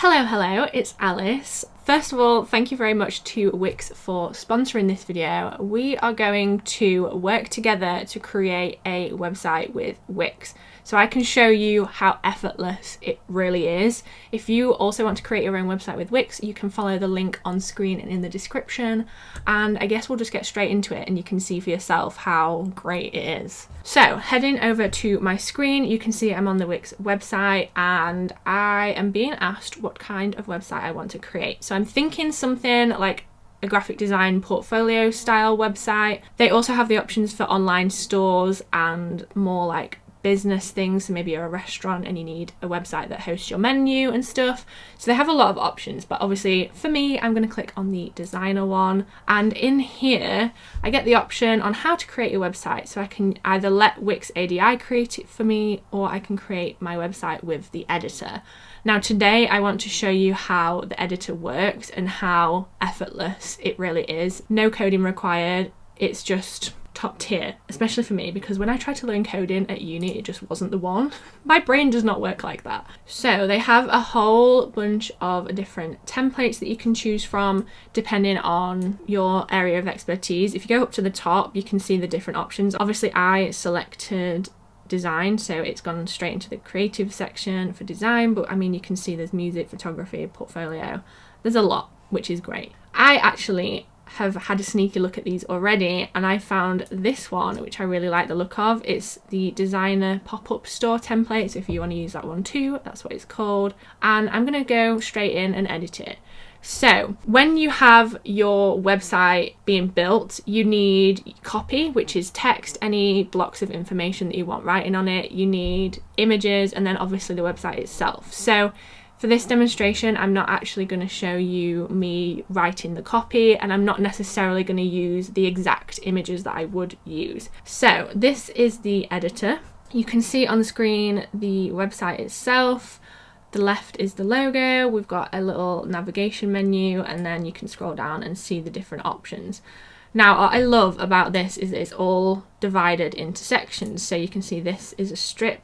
Hello, it's Alice. First of all, thank you very much to Wix for sponsoring this video. We are going to work together to create a website with Wix, so I can show you how effortless it really is. If you also want to create your own website with Wix, you can follow the link on screen and in the description, and I guess we'll just get straight into it and you can see for yourself how great it is. So heading over to my screen, you can see I'm on the Wix website and I am being asked what kind of website I want to create. So I'm thinking something like a graphic design portfolio style website. They also have the options for online stores and more like business things, so maybe you're a restaurant and you need a website that hosts your menu and stuff. So they have a lot of options, but obviously for me, I'm going to click on the designer one, and in here I get the option on how to create a website. So I can either let Wix ADI create it for me, or I can create my website with the editor. Now today I want to show you how the editor works and how effortless it really is. No coding required. It's just top tier, especially for me, because when I tried to learn coding at uni, it just wasn't the one. My brain does not work like that. So they have a whole bunch of different templates that you can choose from depending on your area of expertise. If you go up to the top, you can see the different options. Obviously I selected design, so it's gone straight into the creative section for design, but I mean, you can see there's music, photography, portfolio. There's a lot, which is great. I actually have had a sneaky look at these already, and I found this one which I really like the look of. It's the designer pop-up store template, so if you want to use that one too, that's what it's called, and I'm going to go straight in and edit it. So when you have your website being built, you need copy, which is text, any blocks of information that you want writing on it. You need images, and then obviously the website itself. So for this demonstration, I'm not actually going to show you me writing the copy, and I'm not necessarily going to use the exact images that I would use. So this is the editor. You can see on the screen the website itself. The left is the logo. We've got a little navigation menu, and then you can scroll down and see the different options. Now, what I love about this is that it's all divided into sections. So you can see this is a strip,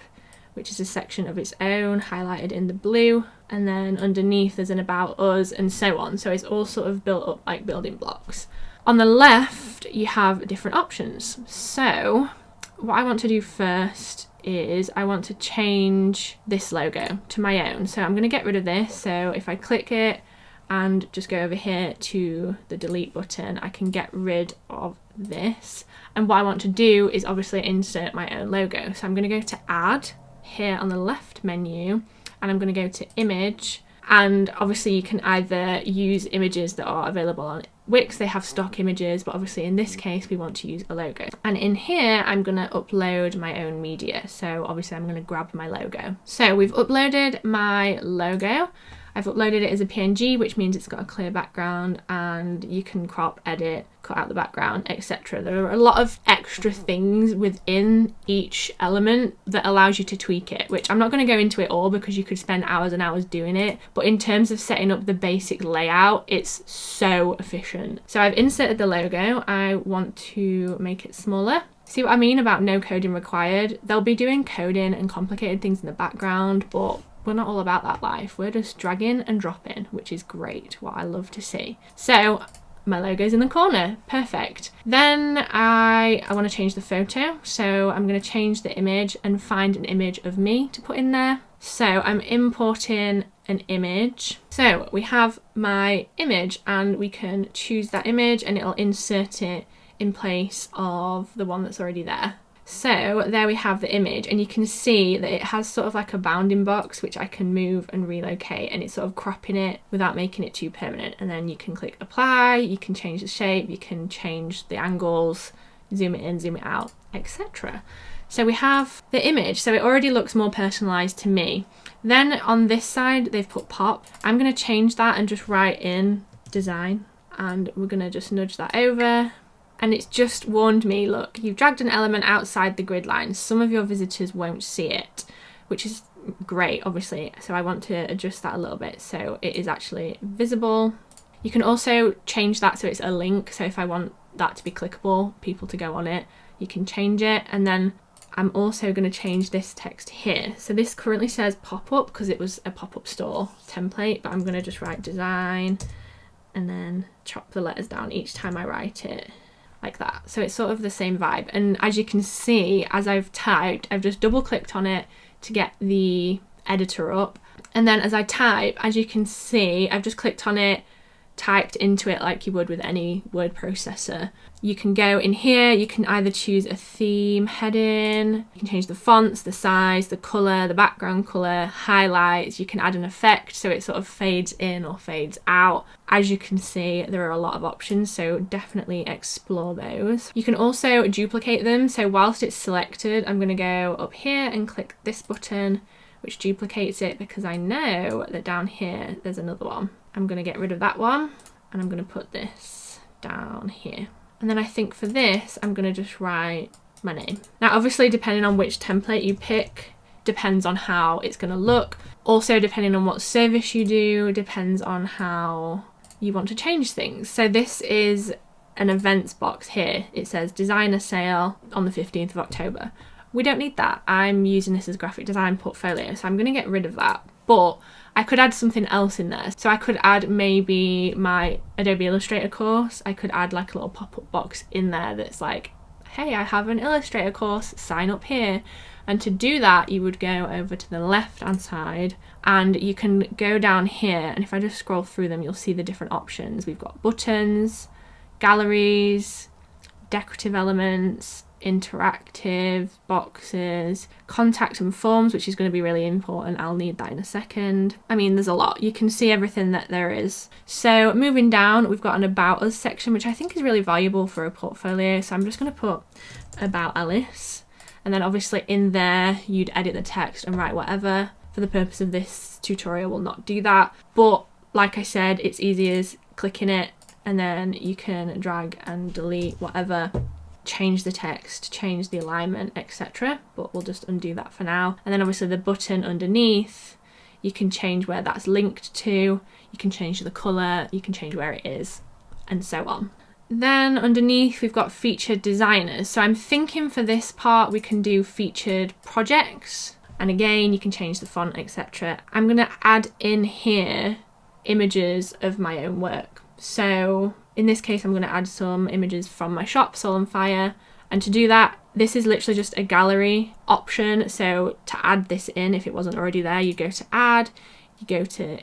which is a section of its own, highlighted in the blue, and then underneath there's an about us and so on. So it's all sort of built up like building blocks. On the left you have different options. So what I want to do first is I want to change this logo to my own. So I'm going to get rid of this. So if I click it and just go over here to the delete button, I can get rid of this. And what I want to do is obviously insert my own logo. So I'm going to go to add here on the left menu, and I'm going to go to image, and obviously you can either use images that are available on Wix. They have stock images, but obviously in this case we want to use a logo. And in here I'm going to upload my own media, so obviously I'm going to grab my logo. So we've uploaded my logo. I've uploaded it as a PNG, which means it's got a clear background, and you can crop, edit, cut out the background, etc. There are a lot of extra things within each element that allows you to tweak it, which I'm not going to go into it all because you could spend hours and hours doing it. But in terms of setting up the basic layout, it's so efficient. So I've inserted the logo. I want to make it smaller. See what I mean about no coding required? They'll be doing coding and complicated things in the background, but we're not all about that life. We're just dragging and dropping, which is great, what I love to see. So my logo's in the corner, perfect. Then I want to change the photo, so I'm going to change the image and find an image of me to put in there. So I'm importing an image. So we have my image, and we can choose that image and it'll insert it in place of the one that's already there. So there we have the image, and you can see that it has sort of like a bounding box which I can move and relocate, and it's sort of cropping it without making it too permanent. And then you can click apply, you can change the shape, you can change the angles, zoom it in, zoom it out, etc. So we have the image, so it already looks more personalized to me. Then on this side they've put pop. I'm going to change that and just write in design, and we're going to just nudge that over. And it's just warned me, look, you've dragged an element outside the grid lines. Some of your visitors won't see it, which is great, obviously. So I want to adjust that a little bit so it is actually visible. You can also change that so it's a link. So if I want that to be clickable, people to go on it, you can change it. And then I'm also going to change this text here. So this currently says pop-up because it was a pop-up store template, but I'm going to just write design and then chop the letters down each time I write it, like that. So it's sort of the same vibe. And as you can see, as I've typed, I've just double clicked on it to get the editor up. And then as I type, as you can see, I've just clicked on it, typed into it like you would with any word processor. You can go in here, you can either choose a theme heading, you can change the fonts, the size, the colour, the background colour, highlights, you can add an effect so it sort of fades in or fades out. As you can see, there are a lot of options, so definitely explore those. You can also duplicate them, so whilst it's selected, I'm going to go up here and click this button, which duplicates it because I know that down here there's another one. I'm going to get rid of that one and I'm going to put this down here. And then I think for this, I'm going to just write my name. Now, obviously, depending on which template you pick, depends on how it's going to look. Also, depending on what service you do, depends on how you want to change things. So this is an events box here. It says designer sale on the 15th of October. We don't need that. I'm using this as graphic design portfolio, so I'm going to get rid of that. But I could add something else in there. So I could add maybe my Adobe Illustrator course. I could add like a little pop-up box in there that's like, hey, I have an Illustrator course, sign up here. And to do that, you would go over to the left-hand side and you can go down here. And if I just scroll through them, you'll see the different options. We've got buttons, galleries, decorative elements, interactive boxes, contact and forms, which is going to be really important. I'll need that in a second. I mean, there's a lot. You can see everything that there is. So moving down, we've got an about us section, which I think is really valuable for a portfolio. So I'm just going to put about Alice. And then obviously in there, you'd edit the text and write whatever. For the purpose of this tutorial, we'll not do that. But like I said, it's easy as clicking it and then you can drag and delete whatever, change the text, change the alignment, etc. But we'll just undo that for now. And then obviously the button underneath, you can change where that's linked to, you can change the colour, you can change where it is, and so on. Then underneath we've got featured designers. So I'm thinking for this part we can do featured projects. And again, you can change the font, etc. I'm going to add in here images of my own work. So in this case, I'm going to add some images from my shop, Soul on Fire. And to do that, this is literally just a gallery option. So to add this in, if it wasn't already there, you go to add, you go to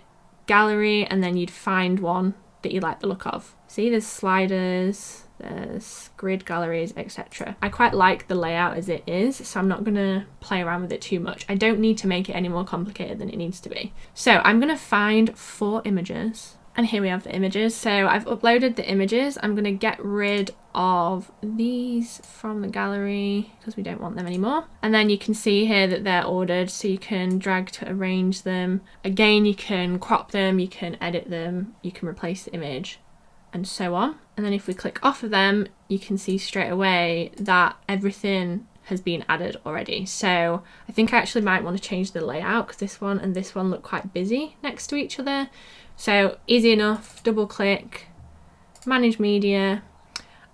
gallery, and then you'd find one that you like the look of. See, there's sliders, there's grid galleries, etc. I quite like the layout as it is, so I'm not going to play around with it too much. I don't need to make it any more complicated than it needs to be. So I'm going to find 4 images. And here we have the images. So I've uploaded the images. I'm going to get rid of these from the gallery because we don't want them anymore. And then you can see here that they're ordered, so you can drag to arrange them. Again, you can crop them, you can edit them, you can replace the image, and so on. And then if we click off of them, you can see straight away that everything has been added already. So I think I actually might want to change the layout because this one and this one look quite busy next to each other. So easy enough, double click, manage media,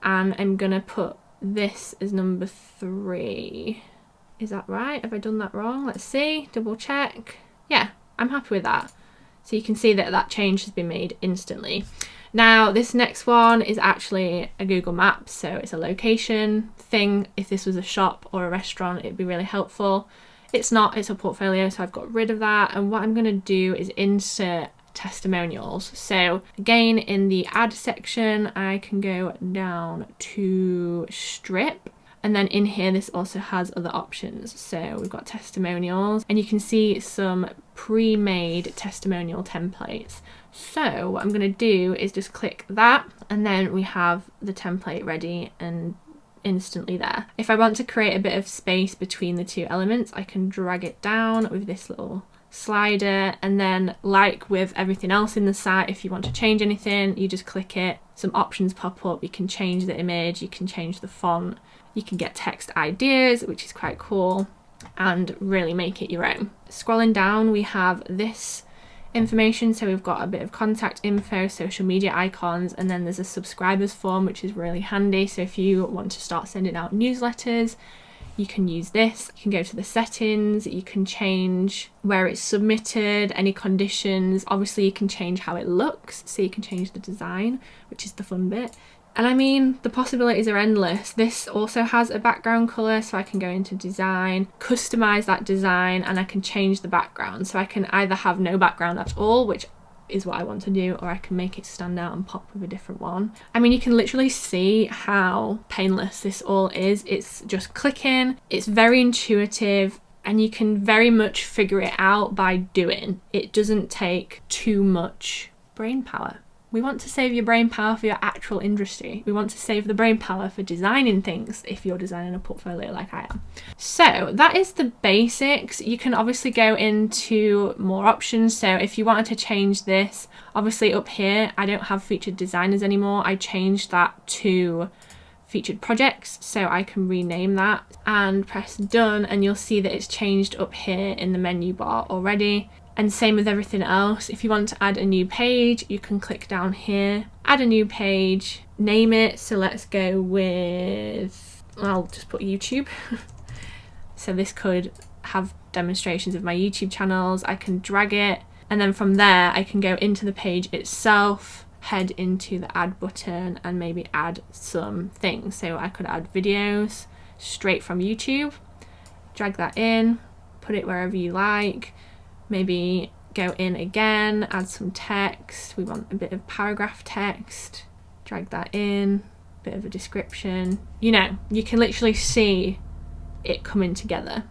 and I'm gonna put this as number 3. Is that right? Have I done that wrong? Let's see, double check. Yeah, I'm happy with that. So you can see that that change has been made instantly. Now this next one is actually a Google Maps, so it's a location thing. If this was a shop or a restaurant, it'd be really helpful. It's not, it's a portfolio, so I've got rid of that. And what I'm gonna do is insert testimonials. So again, in the add section, I can go down to strip, and then in here this also has other options. So we've got testimonials, and you can see some pre-made testimonial templates. So what I'm going to do is just click that, and then we have the template ready and instantly there. If I want to create a bit of space between the 2 elements, I can drag it down with this little slider, and then like with everything else in the site, if you want to change anything, you just click it, some options pop up, you can change the image, you can change the font, you can get text ideas, which is quite cool, and really make it your own. Scrolling down, we have this information, so we've got a bit of contact info, social media icons, and then there's a subscribers form, which is really handy. So if you want to start sending out newsletters, you can use this. You can go to the settings, you can change where it's submitted, any conditions. Obviously you can change how it looks, so you can change the design, which is the fun bit. And I mean, the possibilities are endless. This also has a background colour, so I can go into design, customise that design, and I can change the background. So I can either have no background at all, which is what I want to do, or I can make it stand out and pop with a different one. I mean, you can literally see how painless this all is. It's just clicking, it's very intuitive, and you can very much figure it out by doing. It doesn't take too much brain power. We want to save your brain power for your actual industry. We want to save the brain power for designing things if you're designing a portfolio like I am. So that is the basics. You can obviously go into more options. So if you wanted to change this, obviously up here, I don't have featured designers anymore. I changed that to featured projects, so I can rename that and press done, and you'll see that it's changed up here in the menu bar already. And same with everything else. If you want to add a new page, you can click down here, add a new page, name it. So let's go with, I'll just put YouTube. So this could have demonstrations of my YouTube channels. I can drag it, and then from there I can go into the page itself, head into the add button, and maybe add some things. So I could add videos straight from YouTube, drag that in, put it wherever you like. Maybe go in again, add some text. We want a bit of paragraph text, drag that in, bit of a description. You know, you can literally see it coming together.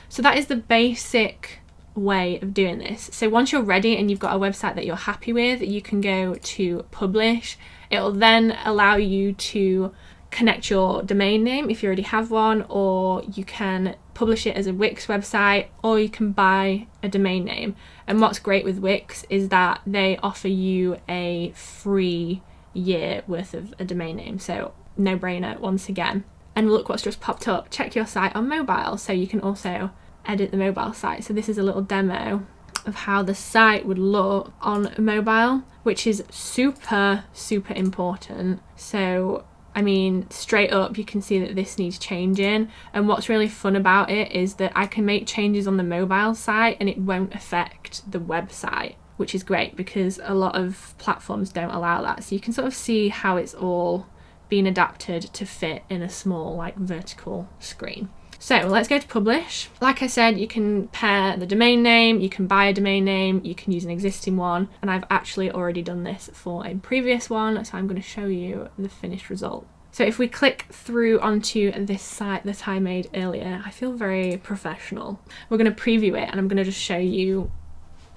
So that is the basic way of doing this. So once you're ready and you've got a website that you're happy with, you can go to publish. It'll then allow you to connect your domain name if you already have one, or you can publish it as a Wix website, or you can buy a domain name. And what's great with Wix is that they offer you a free year worth of a domain name, so no brainer once again. And look what's just popped up, check your site on mobile, so you can also edit the mobile site. So this is a little demo of how the site would look on mobile, which is super important. So I mean, straight up, you can see that this needs changing. And what's really fun about it is that I can make changes on the mobile site and it won't affect the website, which is great because a lot of platforms don't allow that. So you can sort of see how it's all been adapted to fit in a small, like, vertical screen. So let's go to publish. Like I said, you can pair the domain name, you can buy a domain name, you can use an existing one, and I've actually already done this for a previous one, so I'm going to show you the finished result. So if we click through onto this site that I made earlier, I feel very professional. We're going to preview it and I'm going to just show you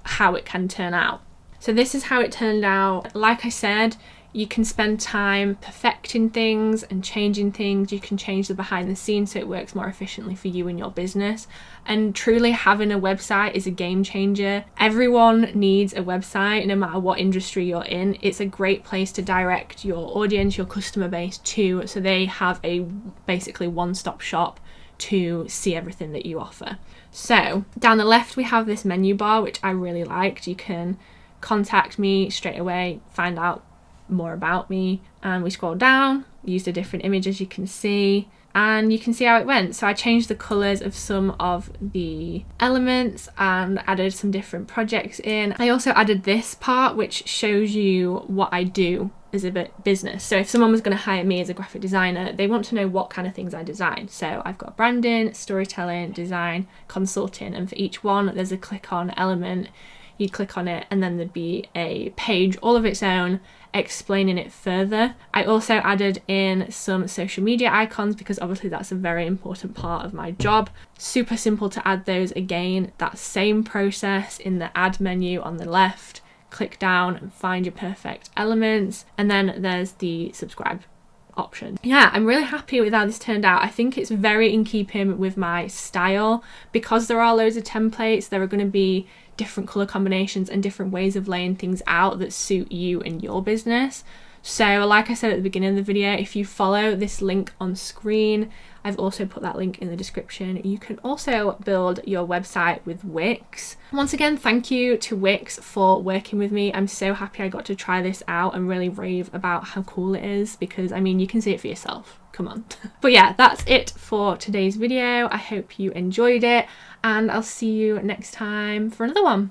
how it can turn out. So this is how it turned out. Like I said, you can spend time perfecting things and changing things. You can change the behind the scenes so it works more efficiently for you and your business. And truly having a website is a game changer. Everyone needs a website, no matter what industry you're in. It's a great place to direct your audience, your customer base to, so they have a basically one-stop shop to see everything that you offer. So down the left we have this menu bar, which I really liked. You can contact me straight away, find out more about me, and we scroll down, used a different image as you can see, and you can see how it went. So I changed the colours of some of the elements and added some different projects in. I also added this part which shows you what I do as a business. So if someone was going to hire me as a graphic designer, they want to know what kind of things I design. So I've got branding, storytelling, design, consulting, and for each one there's a click on element. You'd click on it and then there'd be a page all of its own explaining it further. I also added in some social media icons because obviously that's a very important part of my job. Super simple to add those again. That same process in the add menu on the left. Click down and find your perfect elements, and then there's the subscribe option. Yeah, I'm really happy with how this turned out. I think it's very in keeping with my style. Because there are loads of templates, there are going to be different colour combinations and different ways of laying things out that suit you and your business. So like I said at the beginning of the video, if you follow this link on screen, I've also put that link in the description. You can also build your website with Wix. Once again, thank you to Wix for working with me. I'm so happy I got to try this out and really rave about how cool it is, because I mean, you can see it for yourself. Come on. But yeah, that's it for today's video. I hope you enjoyed it, and I'll see you next time for another one.